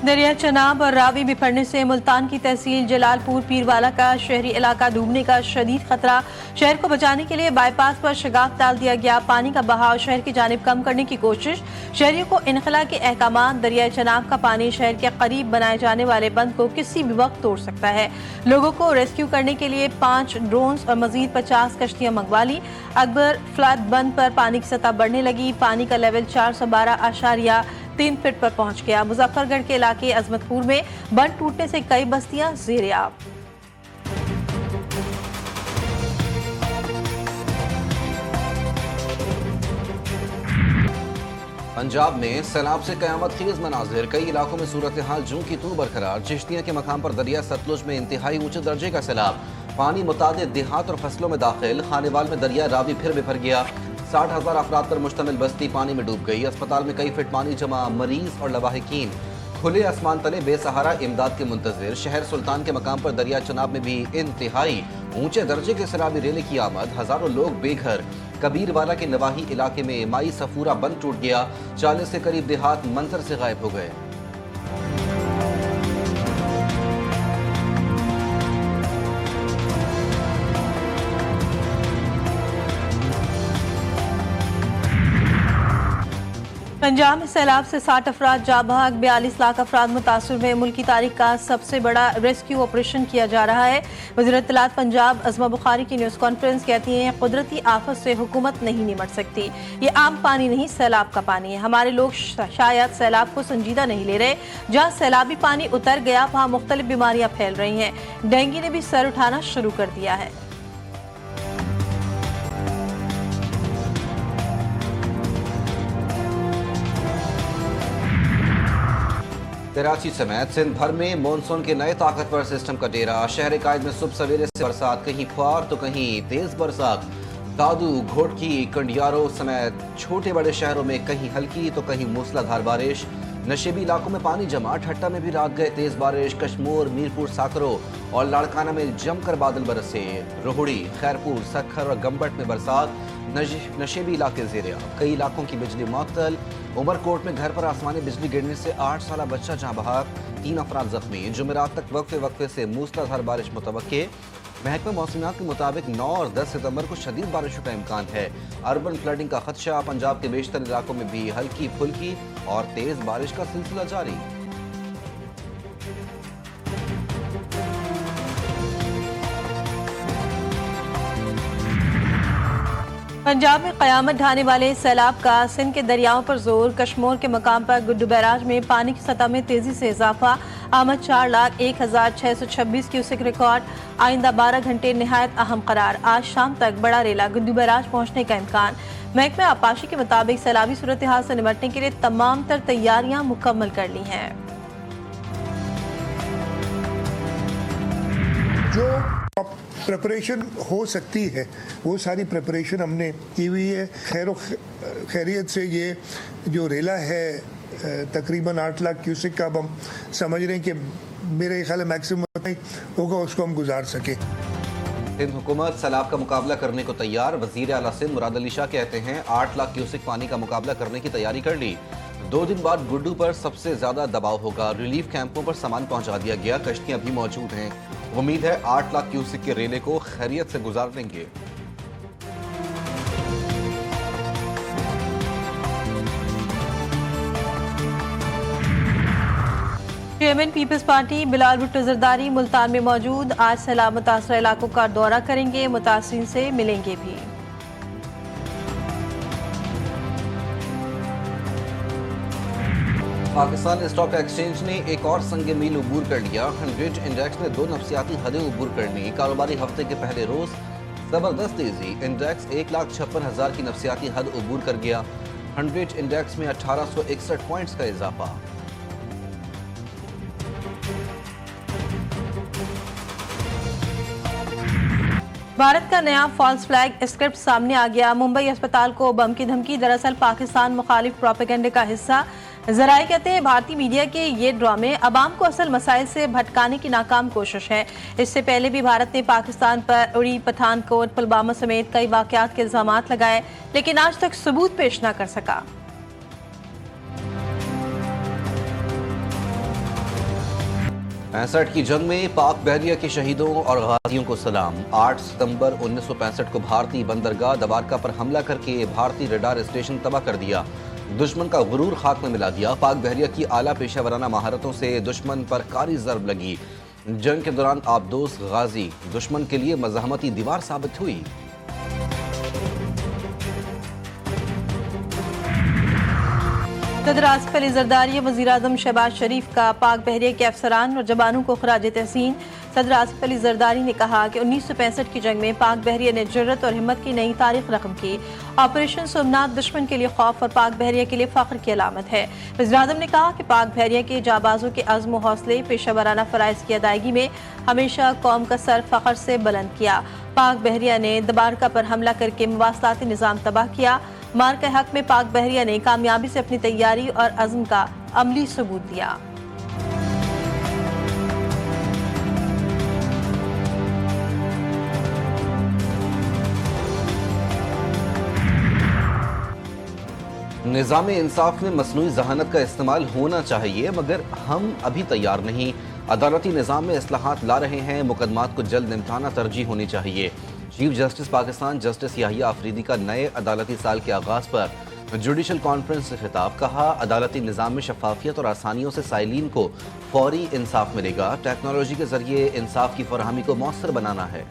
दरिया चनाब और रावी बिफरने से मुल्तान की तहसील जलालपुर पीरवाला का शहरी इलाका डूबने का शदीद खतरा। शहर को बचाने के लिए बाईपास पर शगाफ डाल दिया गया। पानी का बहाव शहर की जानिब कम करने की कोशिश। शहरियों को इनखला के अहकाम। दरिया चनाब का पानी शहर के करीब बनाए जाने वाले बंद को किसी भी वक्त तोड़ सकता है। लोगों को रेस्क्यू करने के लिए 5 ड्रोन्स और मजीद 50 कश्तियां मंगवा ली। अकबर फ्लड बंद पर पानी की सतह बढ़ने लगी। पानी का लेवल 412.3 फीट पर पहुंच गया। मुजफ्फरगढ़ के इलाके अजमतपुर में बंद टूटने से कई बस्तियां ज़ेर-ए-आब। पंजाब में सैलाब से कयामत खेज मनाजिर। कई इलाकों में सूरत हाल जूं की तू बरकरार। चिश्तिया के मकाम पर दरिया सतलुज में इंतहाई ऊंचे दर्जे का सैलाब। पानी मुतादिद देहात और फसलों में दाखिल। खानेवाल में दरिया रावी फिर बिफर गया। 60,000 अफराद पर मुश्तमिल बस्ती पानी में डूब गई। अस्पताल में कई फीट पानी जमा। मरीज और लवाहिकीन खुले आसमान तले बेसहारा इमदाद के मुंतजिर। शहर सुल्तान के मकाम पर दरिया चनाब में भी इंतहाई ऊंचे दर्जे के सैलाबी रेले की आमद। हजारों लोग बेघर। कबीरवाला के नवाही इलाके में माई सफूरा बंद टूट गया। 40 के करीब देहात मंजर से गायब हो गए। पंजाब में सैलाब से 60 अफराद जा भाग। 42 लाख अफराद मुतासर हुए। मुल्क की तारीख का सबसे बड़ा रेस्क्यू ऑपरेशन किया जा रहा है। वज़ीर इत्तलात पंजाब अज़मा बुखारी की न्यूज़ कॉन्फ्रेंस कहती हैं, कुदरती आफत से हुकूमत नहीं निमट सकती। ये आम पानी नहीं, सैलाब का पानी है। हमारे लोग शायद सैलाब को संजीदा नहीं ले रहे। जहाँ सैलाबी पानी उतर गया वहाँ मुख्तलिफ बीमारियाँ फैल रही हैं। डेंगू ने भी सर उठाना शुरू कर दिया है। कराची समेत सिंध भर में मानसून के नए ताकतवर सिस्टम का डेरा। शहर कायद में सुबह सवेरे से बरसात, कहीं फुहार तो कहीं तेज बरसात। दादू, घोटकी, कंडियारो समेत छोटे बड़े शहरों में कहीं हल्की तो कहीं मूसलाधार बारिश। नशेबी इलाकों में पानी जमा। ठट्टा में भी रात गए तेज बारिश। कश्मोर, मीरपुर, साकरो और लाड़काना में जमकर बादल बरसे। रोहड़ी, खैरपुर, सखर और गंबट में बरसात। नशेबी इलाके ज़ेर-ए-आब। कई इलाकों की बिजली मुअत्तल। उमरकोट में घर पर आसमानी बिजली गिरने से 8 साला बच्चा जहां बहाक, 3 अफराद जख्मी। जुमेरात तक वक्फे वक्फे से मूसलाधार बारिश मुतवक्के। महकमा मौसमियात के मुताबिक 9 और 10 सितंबर को शदीद बारिशों का इम्कान है। अर्बन फ्लडिंग का खदशा। पंजाब के बेशतर इलाकों में भी हल्की फुल्की और तेज बारिश का सिलसिला जारी। पंजाब में कयामत ढाने वाले सैलाब का सिंध के दरियाओं पर जोर। कश्मोर के मकाम पर गुड्डू बैराज में पानी की सतह में तेजी से इजाफा। आमद 4,01,626 क्यूसेक रिकॉर्ड। आइंदा 12 घंटे निहायत अहम करार। आज शाम तक बड़ा रेला गुड्डू बैराज पहुंचने का इम्कान। महकमा आबपाशी के मुताबिक सैलाबी सूरत हाल से निपटने के लिए तमाम तर तैयारियां मुकम्मल कर ली हैं। जो प्रिपरेशन हो सकती है वो सारी प्रिपरेशन हमने की हुई है। खैरियत से ये जो रेला है तकरीबन 8 लाख क्यूसेक का, अब हम समझ रहे हैं कि मेरे ख्याल में मैक्सिमम होगा, उसको हम गुजार सके। सिंध हुकूमत सैलाब का मुकाबला करने को तैयार। वजीर आला सिंध मुराद अली शाह कहते हैं 8 लाख क्यूसेक पानी का मुकाबला करने की तैयारी कर ली। 2 दिन बाद गुड्डू पर सबसे ज्यादा दबाव होगा। रिलीफ कैंपों पर सामान पहुंचा दिया गया। कश्तियां भी मौजूद हैं। उम्मीद है 8 लाख क्यूसेक के रेले को खैरियत से गुजार देंगे। चेयरमैन पीपल्स पार्टी बिलाल भुट्टो जरदारी मुल्तान में मौजूद। आज सैलाब मुतासरा इलाकों का दौरा करेंगे। मुतासरीन से मिलेंगे भी। पाकिस्तान स्टॉक एक्सचेंज ने एक और संग मील उबूर कर लिया। 100 इंडेक्स ने 2 नफसियाती हदें उबूर कर ली। कारोबारी हफ्ते के पहले रोज जबरदस्त तेजी। इंडेक्स 1,56,000 की नफसियाती हद उबूर कर गया। 100 इंडेक्स में 1861 पॉइंट्स का इजाफा। भारत का नया फॉल्स फ्लैग स्क्रिप्ट सामने आ गया। मुंबई अस्पताल को बम की धमकी दरअसल पाकिस्तान मुखालिफ प्रोपेगेंडे का हिस्सा। जराए कहते हैं भारतीय मीडिया के ये ड्रामे अवाम को असल मसाइल से भटकाने की नाकाम कोशिश है। इससे पहले भी भारत ने पाकिस्तान पर उड़ी, पठानकोट, पुलवामा समेत कई वाकयात के इल्जामात लगाए, लेकिन आज तक सबूत पेश न कर सका। 65 की जंग में पाक बहरिया के शहीदों और गाजियों को सलाम। 8 सितंबर 1965 को भारतीय बंदरगाह दबारका पर हमला करके भारतीय रडार स्टेशन तबाह कर दिया। दुश्मन का गुरूर खाक में मिला दिया। पाक बहरिया की आला पेशा महारतों से दुश्मन पर कारी जर्ब लगी। जंग के दौरान आबदोस गाजी दुश्मन के लिए मज़ाहमती दीवार साबित हुई। सदर आसिफ अली जरदारी वज़ीर आज़म शहबाज शरीफ का पाक बहरिया के अफसरान और जवानों को खराज तहसीन। सदर आसिफ अली जरदारी ने कहा कि 1965 की जंग में पाक बहरिया ने जुर्रत और हिम्मत की नई तारीख रकम की। ऑपरेशन सोमनाथ दुश्मन के लिए खौफ और पाक बहरिया के लिए फख्र की अलामत है। वज़ीर आज़म ने कहा कि पाक बहरिया के जाबाजों के अज़्म व हौसले पेशा वराना फ़राइज़ की अदायगी में हमेशा कौम का सर फ़ख्र से बुलंद किया। पाक बहरिया ने दबारका पर हमला करके मवासलाती निज़ाम तबाह किया। मार के हक में पाक बहरिया ने कामयाबी से अपनी तैयारी और अज़्म का अमली सबूत दिया। निज़ाम इंसाफ में मसनूई जहानत का इस्तेमाल होना चाहिए, मगर हम अभी तैयार नहीं। अदालती निज़ाम में इस्लाहात ला रहे हैं, मुकदमात को जल्द निपटाना तरजीह होनी चाहिए। Chief justice Pakistan justice Yahya Afridi का नए अदालती साल के आगाज़ पर जुडिशल कॉन्फ्रेंस से खिताब। कहा, अदालती निज़ाम में शफाफियत और आसानियों से साइलिन को फौरी इंसाफ मिलेगा। टेक्नोलॉजी के जरिए इंसाफ की फरहमी को मौसर बनाना है।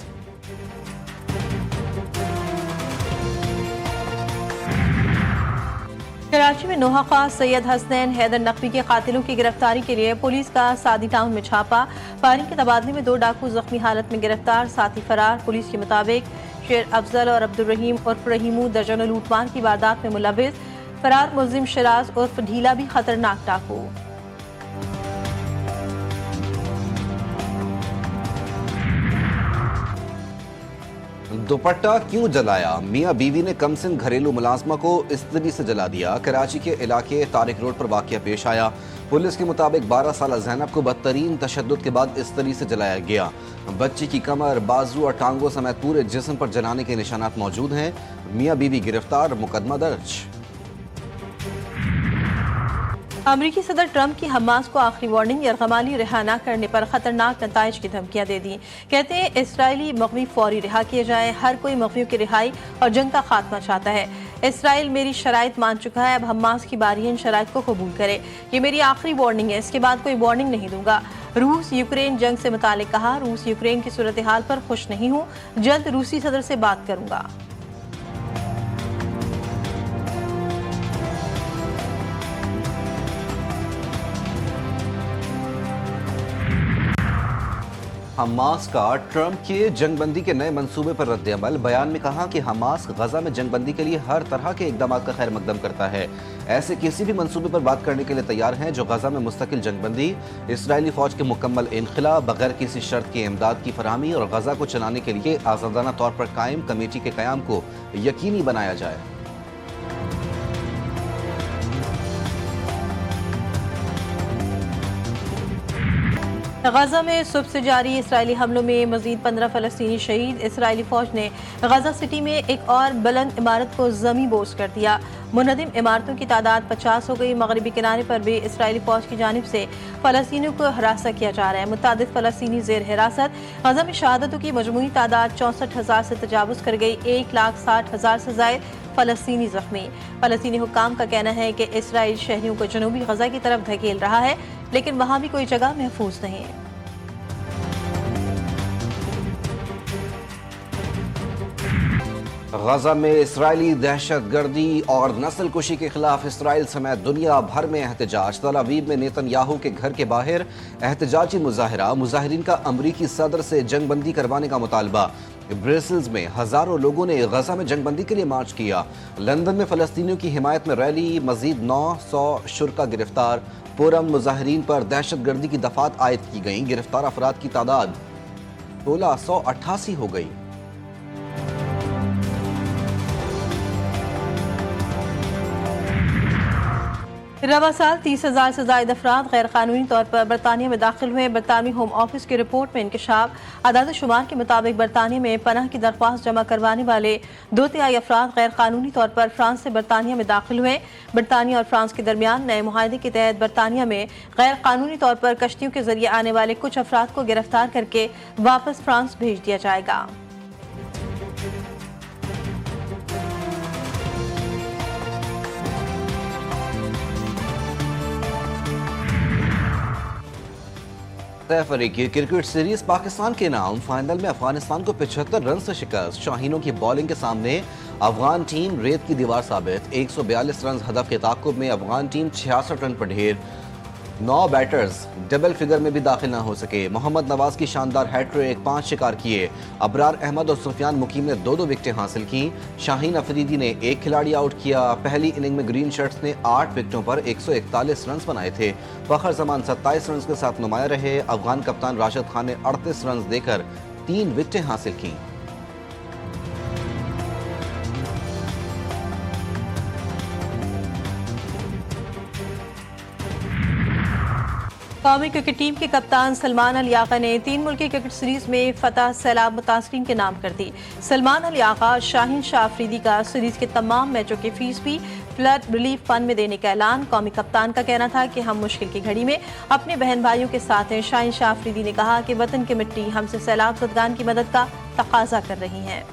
कराची में नोहा खास सैयद हसनैन हैदर नकवी के कातिलों की गिरफ्तारी के लिए पुलिस का सादी टाउन में छापा। फायरिंग के तबादले में 2 डाकू जख्मी हालत में गिरफ्तार, साथी फरार। पुलिस के मुताबिक शेर अफजल और अब्दुल रहीम उर्फ रहीमू दर्जनों लूटमार की वारदात में मुलविस। फरार मुलजिम शराज उर्फ ढीला भी खतरनाक डाकू। दुपट्टा क्यों जलाया? मियां बीवी ने कमसिन घरेलू मुलाजमा को इस्त्री से जला दिया। कराची के इलाके तारिक रोड पर वाकया पेश आया। पुलिस के मुताबिक 12 साल ज़ैनब को बदतरीन तशद्दुद के बाद इस्त्री से जलाया गया। बच्ची की कमर, बाजू और टांगों समेत पूरे जिस्म पर जलाने के निशानात मौजूद हैं। मियां बीवी गिरफ्तार, मुकदमा दर्ज। अमरीकी सदर ट्रंप की हमास को आखिरी वार्निंग, यरगमाली रिहा न करने पर खतरनाक नताइज की धमकियां दे दी। कहते हैं इसराइली मग़वी फौरी रिहा किए जाएं। हर कोई मग़वियों की रिहाई और जंग का खात्मा चाहता है। इसराइल मेरी शराइत मान चुका है, अब हमास की बारी है इन शराइत को कबूल करे। ये मेरी आखिरी वार्निंग है, इसके बाद कोई वार्निंग नहीं दूंगा। रूस यूक्रेन जंग से मुतालिक कहा, रूस यूक्रेन की सूरत हाल पर खुश नहीं हूँ, जल्द रूसी सदर से बात करूंगा। हमास का ट्रंप के जंगबंदी के नए मंसूबे पर रद्द-ए-अमल। बयान में कहा कि हमास गजा में जंगबंदी के लिए हर तरह के इकदाम का खैर मकदम करता है। ऐसे किसी भी मंसूबे पर बात करने के लिए तैयार हैं जो गजा में मुस्तकिल जंगबंदी, इसराइली फौज के मुकम्मल इनखला, बगैर किसी शर्त के इमदाद की फरहमी और गजा को चलाने के लिए आज़ादाना तौर पर कायम कमेटी के क़याम को यकीनी बनाया जाए। गजा में सुबह से जारी इसराइली हमलों में मजीद 15 फ़लस्तीनी शहीद। इसराइली फौज ने गजा सिटी में एक और बुलंद इमारत को जमी बोझ कर दिया। मुनदिम इमारतों की तादाद 50 हो गई। मगरबी किनारे पर भी इसराइली फौज की जानिब से फ़लस्तीनियों को हरासा किया जा रहा है। मुतादिद फ़लस्तीनी ज़ेर हिरासत। गजा में शहादतों की मजमूई तादाद 64,000 से तजावुज़ कर गई। 1,60,000 से ज़ायद फ़लस्तीनी ज़ख्मी। फ़लस्तीनी हुक्काम का कहना है कि इसराइल शहरियों को जनूबी गजा की तरफ धकेल रहा है, लेकिन वहाँ भी कोई जगह महफूज नहीं है। गजा में इसराइली दहशतगर्दी और नस्ल कुशी के खिलाफ इसराइल समेत दुनिया भर में एहतजाज। तल अवीव में नेतन्याहू के घर के बाहर एहतजाजी मुजाहरा। मुजाहिरीन का अमरीकी सदर से जंगबंदी करवाने का मुतालबा। ब्रसेल्स में हजारों लोगों ने गजा में जंगबंदी के लिए मार्च किया। लंदन में फ़लस्तीनियों की हिमायत में रैली। मजीद 900 शुरका गिरफ्तार। पुरअमन मुजाहिरीन पर दहशतगर्दी की दफात आयद की गई। गिरफ्तार अफराद की तादाद 1688 हो गई। रवा साल 30,000 से ज्यादा अफराद गैर कानूनी तौर पर बरतानिया में दाखिल हुए। बरतानवी होम ऑफिस की रिपोर्ट में इंकशाफ आदाद शुमार के मुताबिक बरतानिया में पनाह की दरख्वास्त जमा करवाने वाले 2/3 अफराद गैर कानूनी तौर पर फ्रांस से बरतानिया में दाखिल हुए। बरतानिया और फ्रांस के दरमियान नए मुआहदे के तहत बरतानिया में गैर कानूनी तौर पर कश्तियों के जरिए आने वाले कुछ अफराद को गिरफ्तार करके वापस फ्रांस भेज दिया जाएगा। अफ्रीकी क्रिकेट सीरीज पाकिस्तान के नाम फाइनल में अफगानिस्तान को 75 रन से शिकस्त। शाहीनों की बॉलिंग के सामने अफगान टीम रेत की दीवार साबित। 142 रन हदफ के ताकुब में अफगान टीम 66 रन पर ढेर। 9 बैटर्स डबल फिगर में भी दाखिल न हो सके। मोहम्मद नवाज की शानदार हैट्रिक, 5 शिकार किए। अबरार अहमद और सुफियान मुकीम ने 2-2 विकेटें हासिल की। शाहीन अफरीदी ने 1 खिलाड़ी आउट किया। पहली इनिंग में ग्रीन शर्ट्स ने 8 विकेटों पर 141 रन बनाए थे। फखर जमान 27 रन के साथ नुमाया रहे। अफगान कप्तान राशिद खान ने 38 रन देकर 3 विकेटें हासिल की। कौमी क्रिकेट टीम के कप्तान सलमान अली आगा ने 3 मुल्की क्रिकेट सीरीज में फतह सैलाब मुतासरीन के नाम कर दी। सलमान अली आगा और शाहीन शाह अफरीदी का सीरीज के तमाम मैचों की फीस भी फ्लड रिलीफ फंड में देने का ऐलान। कौमी कप्तान का कहना था कि हम मुश्किल की घड़ी में अपने बहन भाइयों के साथ हैं। शाहीन शाह अफरीदी ने कहा कि वतन की मिट्टी हमसे सैलाब ज़दगान की मदद का तकाजा कर रही है।